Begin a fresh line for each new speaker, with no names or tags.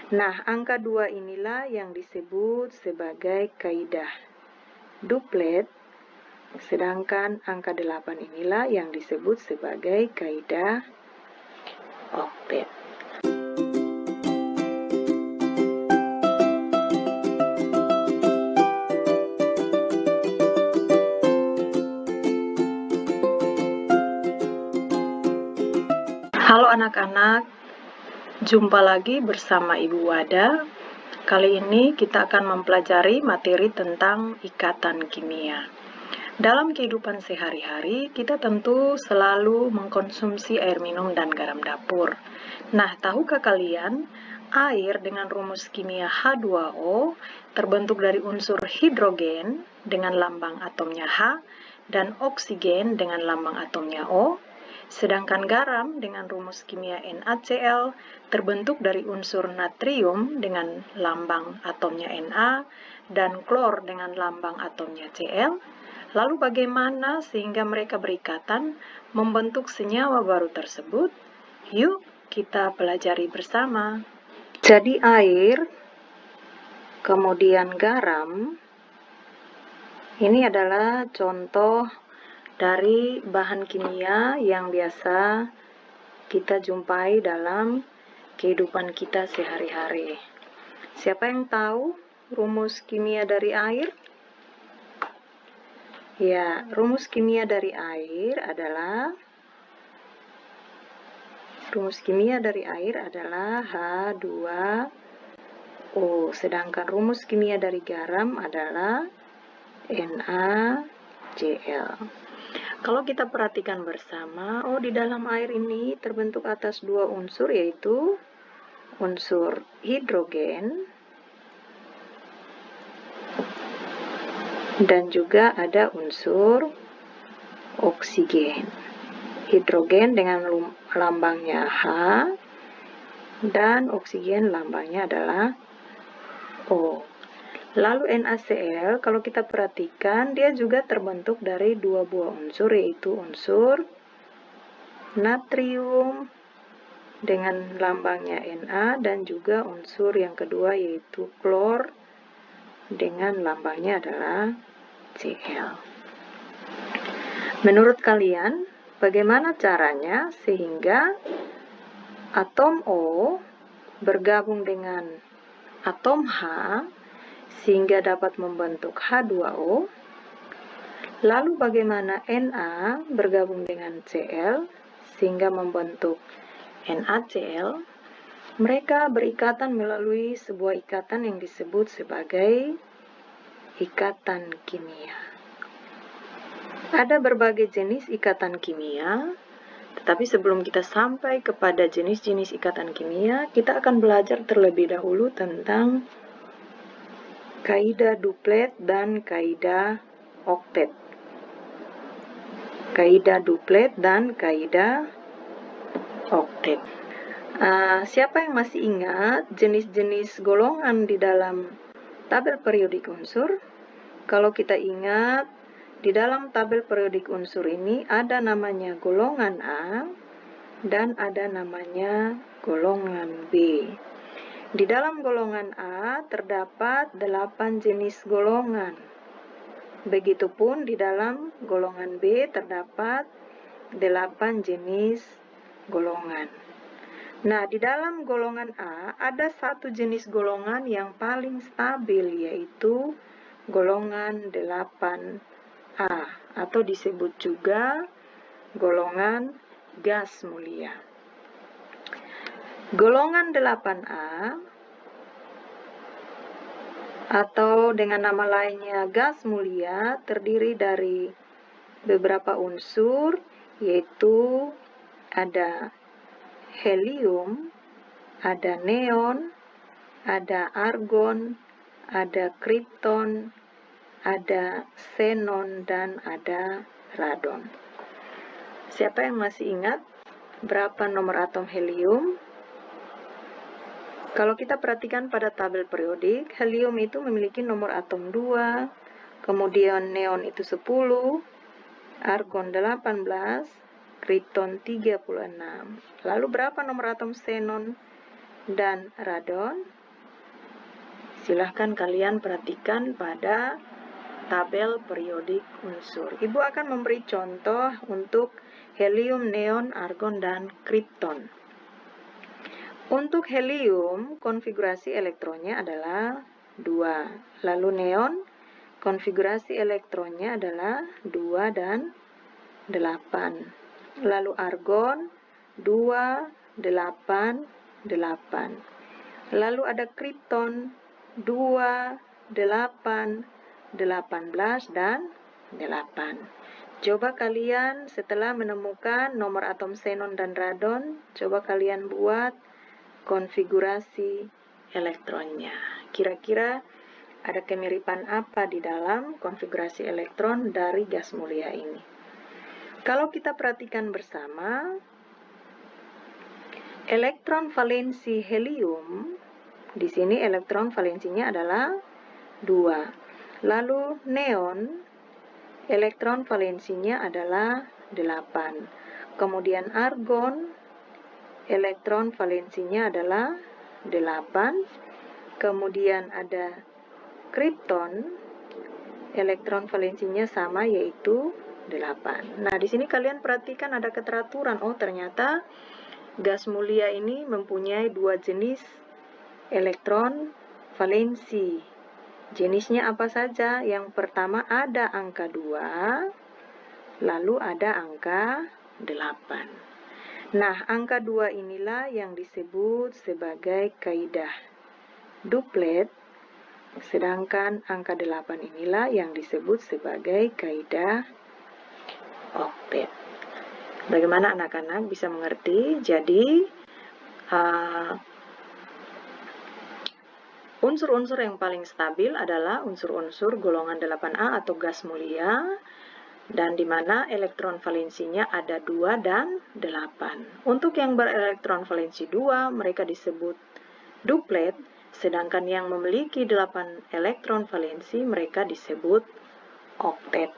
Nah, angka 2 inilah yang disebut sebagai kaidah duplet, sedangkan angka 8 inilah yang disebut sebagai kaidah oktet. Halo anak-anak, jumpa lagi bersama Ibu Wada. Kali ini kita akan mempelajari materi tentang ikatan kimia. Dalam kehidupan sehari-hari, kita tentu selalu mengkonsumsi air minum dan garam dapur. Nah, tahukah kalian, air dengan rumus kimia H2O terbentuk dari unsur hidrogen dengan lambang atomnya H dan oksigen dengan lambang atomnya O? Sedangkan garam dengan rumus kimia NaCl terbentuk dari unsur natrium dengan lambang atomnya Na dan klor dengan lambang atomnya Cl. Lalu bagaimana sehingga mereka berikatan membentuk senyawa baru tersebut? Yuk kita pelajari bersama. Jadi air, kemudian garam, ini adalah contoh dari bahan kimia yang biasa kita jumpai dalam kehidupan kita sehari-hari. Siapa yang tahu rumus kimia dari air? Ya, rumus kimia dari air adalah H2O, sedangkan rumus kimia dari garam adalah NaCl. Kalau kita perhatikan bersama, di dalam air ini terbentuk atas dua unsur, yaitu unsur hidrogen dan juga ada unsur oksigen. Hidrogen dengan lambangnya H dan oksigen lambangnya adalah O. Lalu NaCl, kalau kita perhatikan, dia juga terbentuk dari dua buah unsur, yaitu unsur natrium dengan lambangnya Na dan juga unsur yang kedua yaitu klor dengan lambangnya adalah Cl. Menurut kalian, bagaimana caranya sehingga atom O bergabung dengan atom H sehingga dapat membentuk H2O? Lalu bagaimana Na bergabung dengan Cl sehingga membentuk NaCl? Mereka berikatan melalui sebuah ikatan yang disebut sebagai ikatan kimia. Ada berbagai jenis ikatan kimia, tetapi sebelum kita sampai kepada jenis-jenis ikatan kimia, kita akan belajar terlebih dahulu tentang kaidah duplet dan kaidah oktet. Kaidah duplet dan kaidah oktet. Siapa yang masih ingat jenis-jenis golongan di dalam tabel periodik unsur? Kalau kita ingat, di dalam tabel periodik unsur ini ada namanya golongan A dan ada namanya golongan B. Di dalam golongan A terdapat 8 jenis golongan. Begitupun di dalam golongan B terdapat 8 jenis golongan. Nah, di dalam golongan A ada satu jenis golongan yang paling stabil, yaitu golongan 8A atau disebut juga golongan gas mulia. Golongan 8A atau dengan nama lainnya gas mulia terdiri dari beberapa unsur, yaitu ada helium, ada neon, ada argon, ada kripton, ada xenon, dan ada radon. Siapa yang masih ingat berapa nomor atom helium? Kalau kita perhatikan pada tabel periodik, helium itu memiliki nomor atom 2, kemudian neon itu 10, argon 18, kripton 36. Lalu berapa nomor atom xenon? dan radon. Silahkan kalian perhatikan pada tabel periodik unsur. Ibu akan memberi contoh untuk helium, neon, argon, dan kripton. Untuk helium, konfigurasi elektronnya adalah 2. Lalu neon, konfigurasi elektronnya adalah 2 dan 8. Lalu argon, 2, 8, 8. Lalu ada kripton, 2, 8, 18, dan 8. Coba kalian setelah menemukan nomor atom xenon dan radon, coba kalian buat konfigurasi elektronnya. Kira-kira ada kemiripan apa di dalam konfigurasi elektron dari gas mulia ini? Kalau kita perhatikan bersama, elektron valensi helium, di sini elektron valensinya adalah 2. Lalu neon, elektron valensinya adalah 8. Kemudian argon, elektron valensinya adalah 8. Kemudian ada kripton, elektron valensinya sama yaitu 8. Nah, di sini kalian perhatikan ada keteraturan. Oh, ternyata gas mulia ini mempunyai 2 jenis elektron valensi. Jenisnya apa saja? Yang pertama ada angka 2, lalu ada angka 8. Nah, angka 2 inilah yang disebut sebagai kaidah duplet, sedangkan angka 8 inilah yang disebut sebagai kaidah oktet. Bagaimana anak-anak bisa mengerti? Jadi, unsur-unsur yang paling stabil adalah unsur-unsur golongan 8A atau gas mulia, dan di mana elektron valensinya ada 2 dan 8. Untuk yang berelektron valensi 2, mereka disebut duplet, sedangkan yang memiliki 8 elektron valensi, mereka disebut oktet.